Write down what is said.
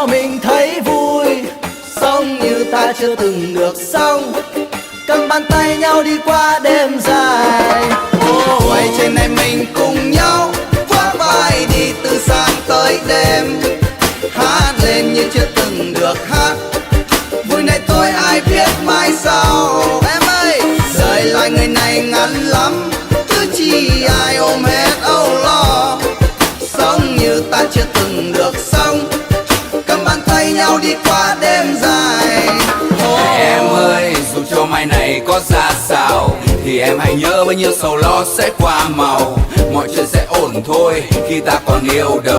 cho mình thấy vui, sống như ta chưa từng được sống, cầm bàn tay nhau đi qua đêm dài. Quay trên này mình cùng nhau vác vai đi từ sáng tới đêm, hát lên như chưa từng được hát. Vui này thôi ai biết mai sau. Em ơi, đời loài người này ngắn lắm, cứ chi ai ôm hết âu lo, sống như ta chưa từng được sống, cầm bàn tay nhau đi qua đêm dài. Em ơi, dù cho mai này có ra sao thì em hãy nhớ bao nhiêu sầu lo sẽ qua màu, mọi chuyện sẽ ổn thôi khi ta còn yêu đời.